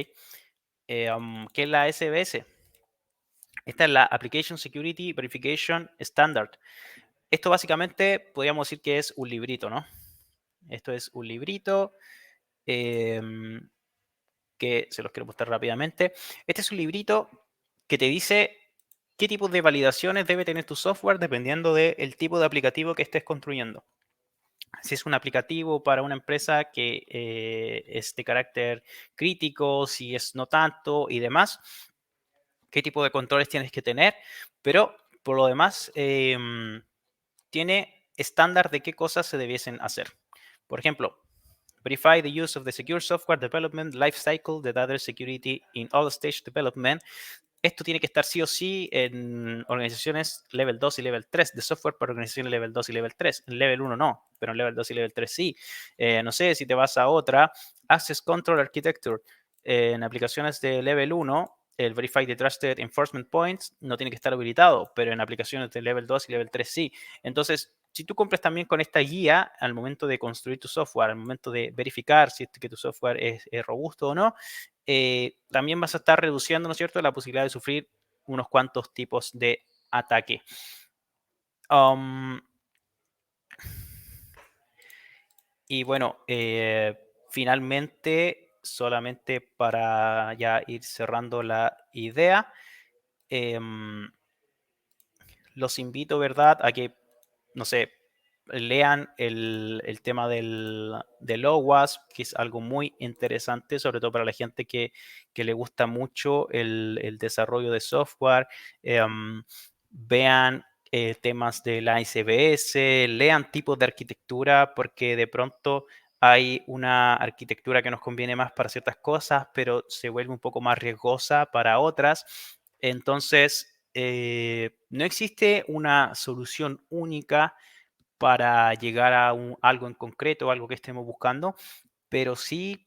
¿Qué es la ASBS? Esta es la Application Security Verification Standard. Esto básicamente podríamos decir que es un librito, ¿no? Esto es un librito que se los quiero mostrar rápidamente. Este es un librito que te dice qué tipo de validaciones debe tener tu software dependiendo del tipo de aplicativo que estés construyendo. Si es un aplicativo para una empresa que es de carácter crítico, si es no tanto y demás, qué tipo de controles tienes que tener, pero por lo demás tiene estándar de qué cosas se debiesen hacer. Por ejemplo, Verify the use of the secure software development lifecycle, the data security in all stage development. Esto tiene que estar sí o sí en organizaciones level 2 y level 3 de software para organizaciones level 2 y level 3. En level 1 no, pero en level 2 y level 3 sí. No sé, si te vas a otra, Access Control Architecture. En aplicaciones de level 1, el Verify the Trusted Enforcement Points no tiene que estar habilitado, pero en aplicaciones de level 2 y level 3 sí. Entonces, si tú cumples también con esta guía al momento de construir tu software, al momento de verificar si que tu software es robusto o no, también vas a estar reduciendo, ¿no es cierto?, la posibilidad de sufrir unos cuantos tipos de ataque. Y bueno, finalmente, solamente para ya ir cerrando la idea, los invito, ¿verdad?, a que, no sé, lean el tema del OWASP, que es algo muy interesante, sobre todo para la gente que le gusta mucho el desarrollo de software. Vean temas de la SBS, lean tipos de arquitectura, porque de pronto hay una arquitectura que nos conviene más para ciertas cosas, pero se vuelve un poco más riesgosa para otras. Entonces, no existe una solución única para llegar a algo en concreto, algo que estemos buscando, pero sí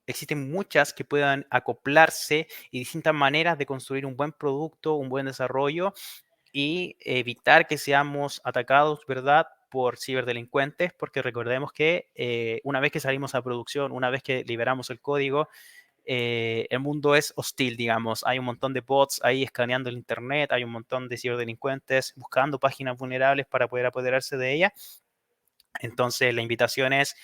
existen muchas que puedan acoplarse y distintas maneras de construir un buen producto, un buen desarrollo y evitar que seamos atacados, ¿verdad?, por ciberdelincuentes, porque recordemos que una vez que salimos a producción, una vez que liberamos el código, el mundo es hostil, digamos. Hay un montón de bots ahí escaneando el internet, hay un montón de ciberdelincuentes buscando páginas vulnerables para poder apoderarse de ellas. Entonces, la invitación es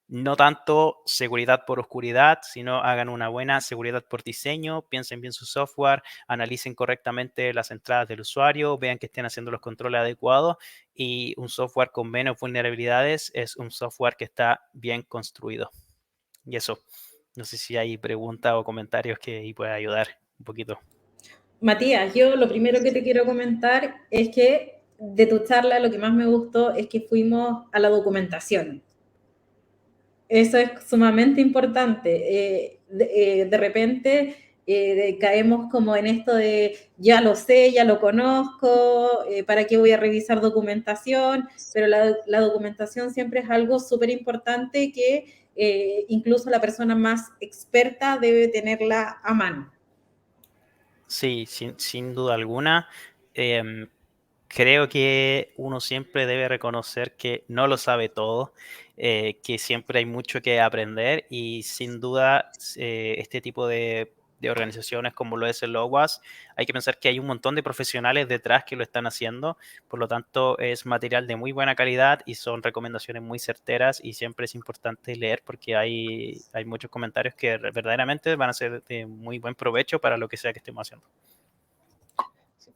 no tanto seguridad por oscuridad, sino hagan una buena seguridad por diseño, piensen bien su software, analicen correctamente las entradas del usuario, vean que estén haciendo los controles adecuados, y un software con menos vulnerabilidades es un software que está bien construido. Y eso, no sé si hay preguntas o comentarios que ahí pueda ayudar un poquito. Matías, yo lo primero que te quiero comentar es que de tu charla lo que más me gustó es que fuimos a la documentación. Eso es sumamente importante. De repente caemos como en esto de ya lo sé, ya lo conozco, ¿para qué voy a revisar documentación? Pero la documentación siempre es algo súper importante que incluso la persona más experta debe tenerla a mano. Sí, sin duda alguna. Creo que uno siempre debe reconocer que no lo sabe todo, que siempre hay mucho que aprender, y sin duda este tipo de organizaciones como lo es el OWASP, hay que pensar que hay un montón de profesionales detrás que lo están haciendo. Por lo tanto es material de muy buena calidad y son recomendaciones muy certeras, y siempre es importante leer porque hay muchos comentarios que verdaderamente van a ser de muy buen provecho para lo que sea que estemos haciendo.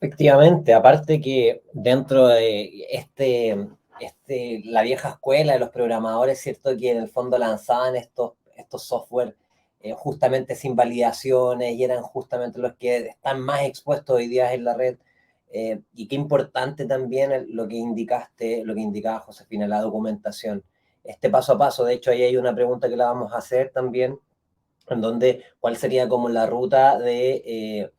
Efectivamente, aparte que dentro de la vieja escuela de los programadores, ¿cierto?, que en el fondo lanzaban estos software justamente sin validaciones, y eran justamente los que están más expuestos hoy día en la red. Y qué importante también lo que indicaba Josefina, la documentación. Este paso a paso, de hecho ahí hay una pregunta que la vamos a hacer también, en donde cuál sería como la ruta de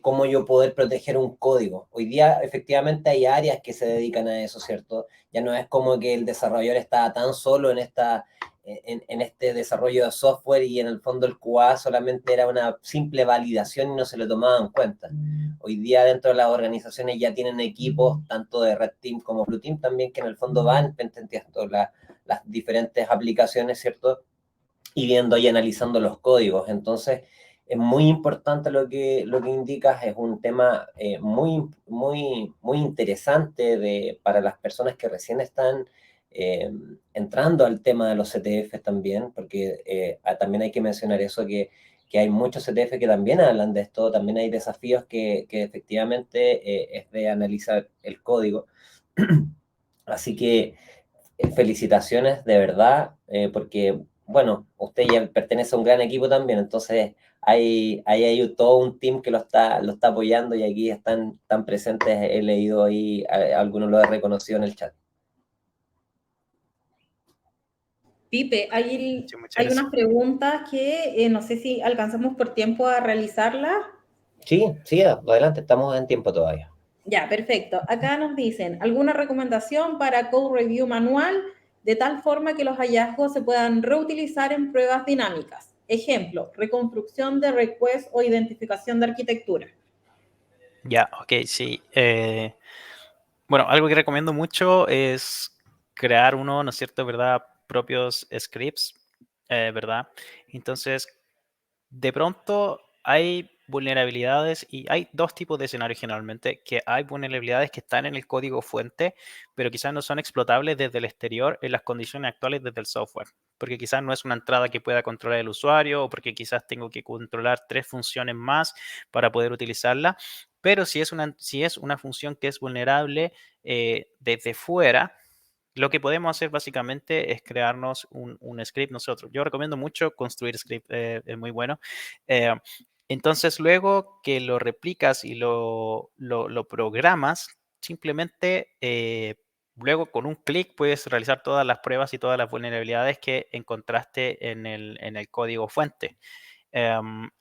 cómo yo poder proteger un código. Hoy día efectivamente hay áreas que se dedican a eso, ¿cierto? Ya no es como que el desarrollador está tan solo en este desarrollo de software, y en el fondo el QA solamente era una simple validación y no se le tomaba en cuenta. Hoy día dentro de las organizaciones ya tienen equipos, tanto de Red Team como Blue Team también, que en el fondo van penteando las diferentes aplicaciones, ¿cierto?, y viendo y analizando los códigos. Entonces, es muy importante lo que indicas, es un tema muy, muy, muy interesante para las personas que recién están entrando al tema de los CTF también, porque también hay que mencionar eso, que hay muchos CTF que también hablan de esto, también hay desafíos que efectivamente es de analizar el código. Así que felicitaciones de verdad, porque, bueno, usted ya pertenece a un gran equipo también, entonces hay todo un team que lo está apoyando, y aquí están presentes, he leído ahí, algunos lo he reconocido en el chat. Pipe, Sí, muchas hay gracias. unas preguntas que no sé si alcanzamos por tiempo a realizarlas. Sí, adelante, estamos en tiempo todavía. Ya, perfecto. Acá nos dicen, ¿alguna recomendación para code review manual de tal forma que los hallazgos se puedan reutilizar en pruebas dinámicas? Ejemplo, reconstrucción de request o identificación de arquitectura. Ya, ok, sí. Bueno, algo que recomiendo mucho es crear uno, ¿no es cierto?, ¿verdad? Propios scripts, ¿verdad? Entonces, de pronto hay vulnerabilidades y hay dos tipos de escenarios generalmente, que hay vulnerabilidades que están en el código fuente, pero quizás no son explotables desde el exterior en las condiciones actuales desde el software, porque quizás no es una entrada que pueda controlar el usuario o porque quizás tengo que controlar 3 funciones más para poder utilizarla, pero si es una función que es vulnerable desde fuera, lo que podemos hacer básicamente es crearnos un script nosotros. Yo recomiendo mucho construir script, es muy bueno. Eh, entonces, luego que lo replicas y lo programas, simplemente luego con un clic puedes realizar todas las pruebas y todas las vulnerabilidades que encontraste en el código fuente.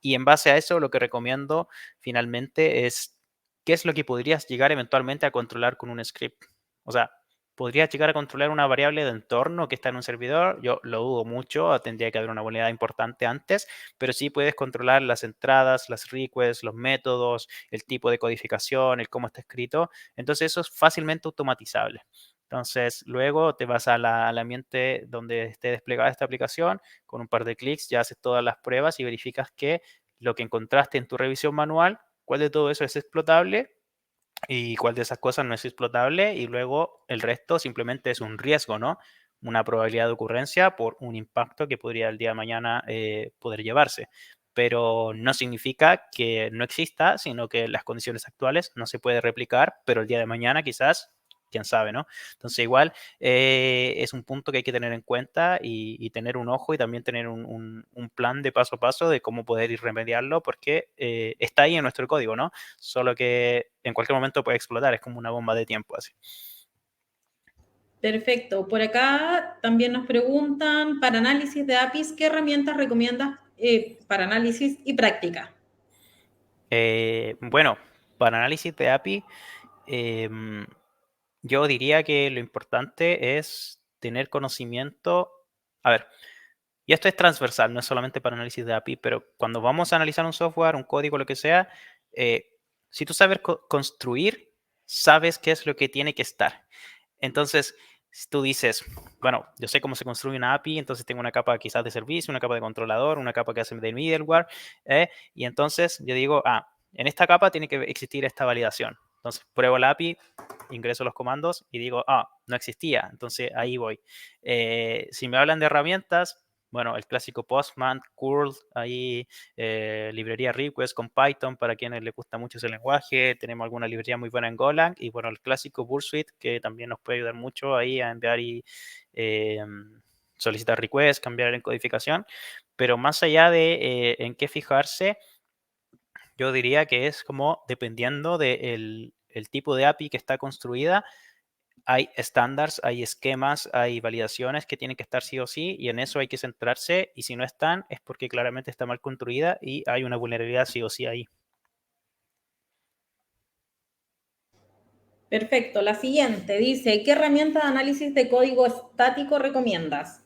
Y en base a eso, lo que recomiendo finalmente es qué es lo que podrías llegar eventualmente a controlar con un script. O sea, ¿podrías llegar a controlar una variable de entorno que está en un servidor? Yo lo dudo mucho, tendría que haber una vulnerabilidad importante antes, pero sí puedes controlar las entradas, las requests, los métodos, el tipo de codificación, el cómo está escrito. Entonces eso es fácilmente automatizable. Entonces, luego te vas al ambiente donde esté desplegada esta aplicación, con un par de clics ya haces todas las pruebas y verificas que lo que encontraste en tu revisión manual, cuál de todo eso es explotable y cuál de esas cosas no es explotable, y luego el resto simplemente es un riesgo, ¿no? Una probabilidad de ocurrencia por un impacto que podría el día de mañana poder llevarse. Pero no significa que no exista, sino que las condiciones actuales no se puede replicar, pero el día de mañana quizás, quién sabe, ¿no? Entonces igual es un punto que hay que tener en cuenta y tener un ojo y también tener un plan de paso a paso de cómo poder ir remediarlo, porque está ahí en nuestro código, ¿no? Solo que en cualquier momento puede explotar, es como una bomba de tiempo así. Perfecto. Por acá también nos preguntan, para análisis de APIs, ¿qué herramientas recomiendas para análisis y práctica? Bueno, para análisis de API, em, yo diría que lo importante es tener conocimiento. A ver, y esto es transversal, no es solamente para análisis de API, pero cuando vamos a analizar un software, un código, lo que sea, eh, si tú sabes construir, sabes qué es lo que tiene que estar. Entonces, si tú dices, bueno, yo sé cómo se construye una API, entonces tengo una capa quizás de servicio, una capa de controlador, una capa que hace de middleware, y entonces yo digo, en esta capa tiene que existir esta validación. Entonces, pruebo la API, ingreso los comandos y digo, no existía, entonces ahí voy. Si me hablan de herramientas, bueno, el clásico Postman, curl, ahí librería request con Python para quienes les gusta mucho ese lenguaje. Tenemos alguna librería muy buena en Golang y bueno, el clásico Bursuit que también nos puede ayudar mucho ahí a enviar y eh, solicitar requests, cambiar en codificación. Pero más allá de en qué fijarse, yo diría que es como dependiendo del el tipo de API que está construida, hay estándares, hay esquemas, hay validaciones que tienen que estar sí o sí, y en eso hay que centrarse, y si no están es porque claramente está mal construida y hay una vulnerabilidad sí o sí ahí. Perfecto. La siguiente dice, ¿qué herramienta de análisis de código estático recomiendas?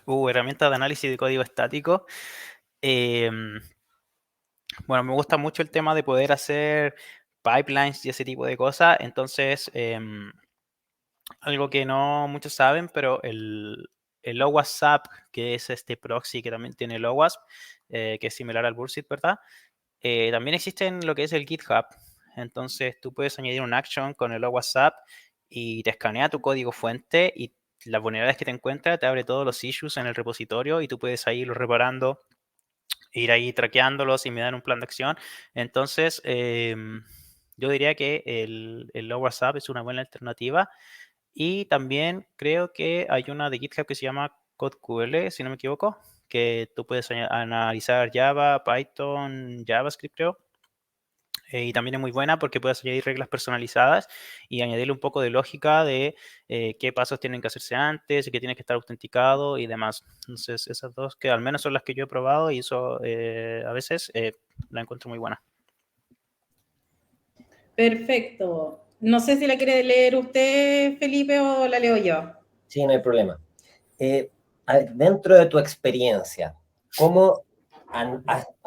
Herramientas de análisis de código estático. Bueno, me gusta mucho el tema de poder hacer pipelines y ese tipo de cosas, entonces algo que no muchos saben, pero el OWASP, que es este proxy que también tiene el OWASP, que es similar al Bullshit, ¿verdad? También existe en lo que es el GitHub. Entonces tú puedes añadir un action con el OWASP y te escanea tu código fuente y las vulnerabilidades que te encuentra te abre todos los issues en el repositorio y tú puedes ahí irlos reparando, ir ahí traqueándolos y me dan un plan de acción. Entonces, yo diría que el OWASP es una buena alternativa. Y también creo que hay una de GitHub que se llama CodeQL, si no me equivoco, que tú puedes analizar Java, Python, JavaScript, creo. Y también es muy buena porque puedes añadir reglas personalizadas y añadirle un poco de lógica de qué pasos tienen que hacerse antes y que tiene que estar autenticado y demás. Entonces, esas dos que al menos son las que yo he probado y eso a veces la encuentro muy buena. Perfecto. No sé si la quiere leer usted, Felipe, o la leo yo. Sí, no hay problema. Dentro de tu experiencia, ¿cómo a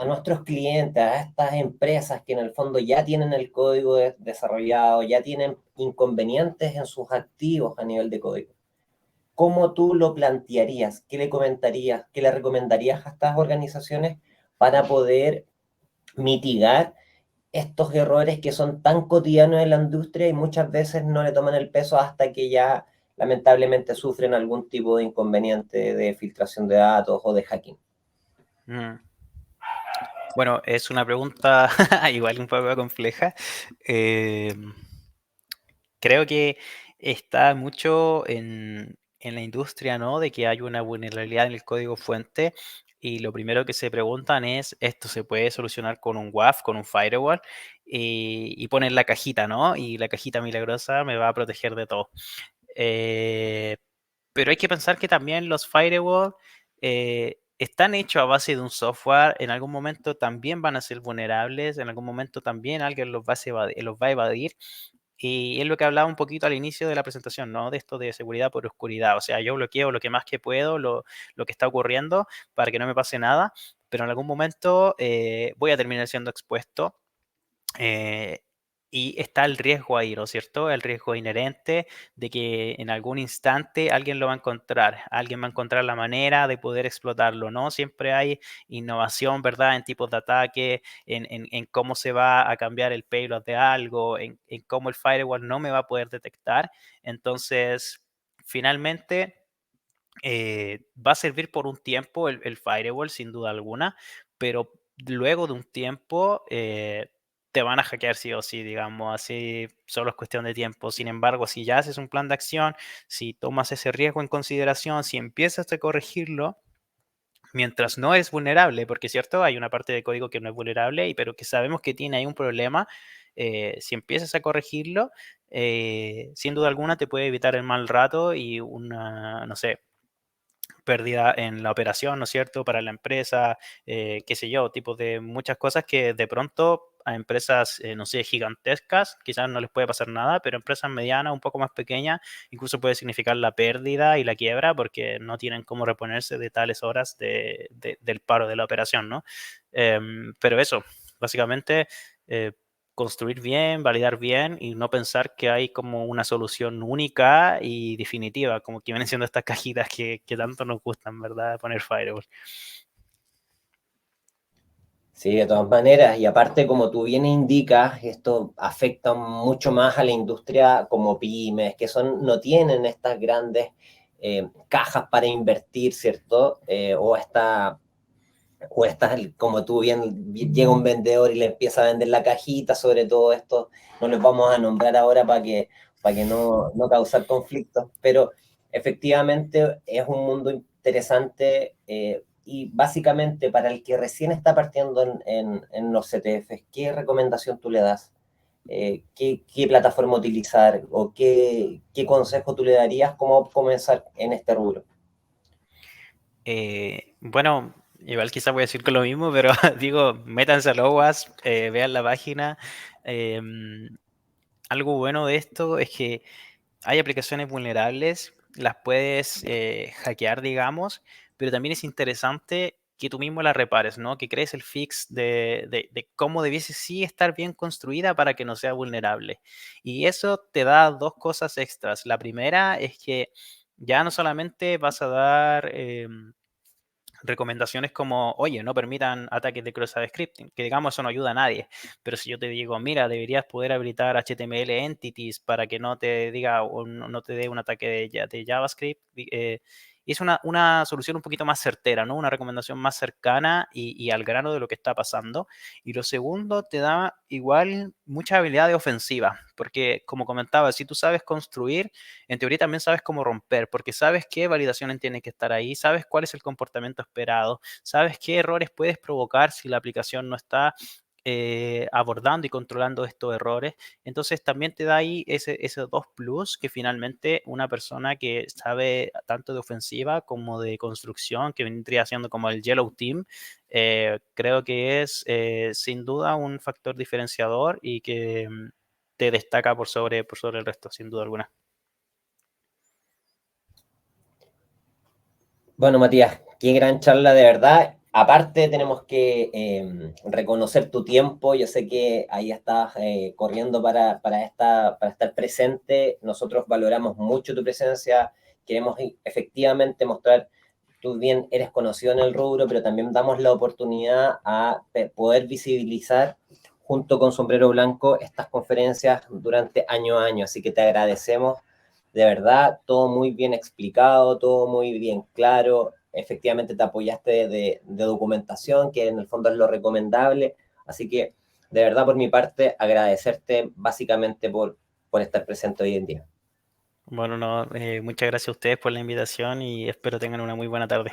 nuestros clientes, a estas empresas que en el fondo ya tienen el código desarrollado, ya tienen inconvenientes en sus activos a nivel de código, cómo tú lo plantearías? ¿Qué le comentarías? ¿Qué le recomendarías a estas organizaciones para poder mitigar estos errores que son tan cotidianos en la industria y muchas veces no le toman el peso hasta que ya lamentablemente sufren algún tipo de inconveniente de filtración de datos o de hacking? Mm. Bueno, es una pregunta igual un poco compleja. Eh, Creo que está mucho en la industria, ¿no? De que hay una vulnerabilidad en el código fuente y lo primero que se preguntan es, ¿esto se puede solucionar con un WAF, con un firewall? Y ponen la cajita, ¿no? Y la cajita milagrosa me va a proteger de todo. Eh, pero hay que pensar que también los firewall están hechos a base de un software, en algún momento también van a ser vulnerables, en algún momento también alguien los va a evadir. Y es lo que hablaba un poquito al inicio de la presentación, ¿no? De esto de seguridad por oscuridad. O sea, yo bloqueo lo que más que puedo, lo que está ocurriendo para que no me pase nada, pero en algún momento voy a terminar siendo expuesto. eh, y está el riesgo ahí, ¿no es cierto? El riesgo inherente de que en algún instante alguien lo va a encontrar, alguien va a encontrar la manera de poder explotarlo, ¿no? Siempre hay innovación, ¿verdad? En tipos de ataque, en cómo se va a cambiar el payload de algo, en cómo el firewall no me va a poder detectar. Entonces, finalmente va a servir por un tiempo el firewall, sin duda alguna, pero luego de un tiempo te van a hackear sí o sí, digamos, así solo es cuestión de tiempo. Sin embargo, si ya haces un plan de acción, si tomas ese riesgo en consideración, si empiezas a corregirlo, mientras no es vulnerable, porque es cierto, hay una parte de código que no es vulnerable, pero que sabemos que tiene ahí un problema, si empiezas a corregirlo, sin duda alguna te puede evitar el mal rato y una, no sé, pérdida en la operación, ¿no es cierto?, para la empresa, qué sé yo, tipo de muchas cosas que de pronto a empresas, no sé, gigantescas, quizás no les puede pasar nada, pero empresas medianas, un poco más pequeñas, incluso puede significar la pérdida y la quiebra porque no tienen cómo reponerse de tales horas del paro de la operación, ¿no? Pero eso, básicamente, eh, construir bien, validar bien y no pensar que hay como una solución única y definitiva, como que vienen siendo estas cajitas que tanto nos gustan, ¿verdad? Poner firewall. Sí, de todas maneras, y aparte, como tú bien indicas, esto afecta mucho más a la industria como pymes, que no tienen estas grandes cajas para invertir, ¿cierto? O estas, como tú bien, llega un vendedor y le empieza a vender la cajita, sobre todo esto, no les vamos a nombrar ahora para que no causar conflictos, pero efectivamente es un mundo interesante y básicamente para el que recién está partiendo en los CTFs, ¿qué recomendación tú le das? ¿Qué plataforma utilizar o qué consejo tú le darías cómo comenzar en este rubro? Bueno, igual quizás voy a decir con lo mismo, pero digo, métanse al OWASP, vean la página. Algo bueno de esto es que hay aplicaciones vulnerables, las puedes hackear, digamos, pero también es interesante que tú mismo las repares, ¿no? Que crees el fix de cómo debiese sí estar bien construida para que no sea vulnerable. Y eso te da dos cosas extras. La primera es que ya no solamente vas a dar recomendaciones como, oye, no permitan ataques de cross-site scripting, que digamos eso no ayuda a nadie, pero si yo te digo, mira, deberías poder habilitar HTML entities para que no te diga o no te dé un ataque de JavaScript, es una solución un poquito más certera, ¿no? Una recomendación más cercana y al grano de lo que está pasando. Y lo segundo, te da igual mucha habilidad de ofensiva, porque como comentaba, si tú sabes construir, en teoría también sabes cómo romper, porque sabes qué validaciones tienen que estar ahí, sabes cuál es el comportamiento esperado, sabes qué errores puedes provocar si la aplicación no está abordando y controlando estos errores. Entonces también te da ahí esos dos plus que finalmente una persona que sabe tanto de ofensiva como de construcción, que vendría siendo como el Yellow Team, creo que es sin duda un factor diferenciador y que te destaca por sobre el resto, sin duda alguna. Bueno, Matías, qué gran charla de verdad. Aparte, tenemos que reconocer tu tiempo. Yo sé que ahí estás corriendo para estar presente. Nosotros valoramos mucho tu presencia. Queremos efectivamente mostrar, tú bien eres conocido en el rubro, pero también damos la oportunidad a poder visibilizar junto con Sombrero Blanco estas conferencias durante año a año. Así que te agradecemos de verdad, todo muy bien explicado, todo muy bien claro. Efectivamente te apoyaste de documentación, que en el fondo es lo recomendable. Así que, de verdad, por mi parte, agradecerte básicamente por estar presente hoy en día. Bueno, no, muchas gracias a ustedes por la invitación y espero tengan una muy buena tarde.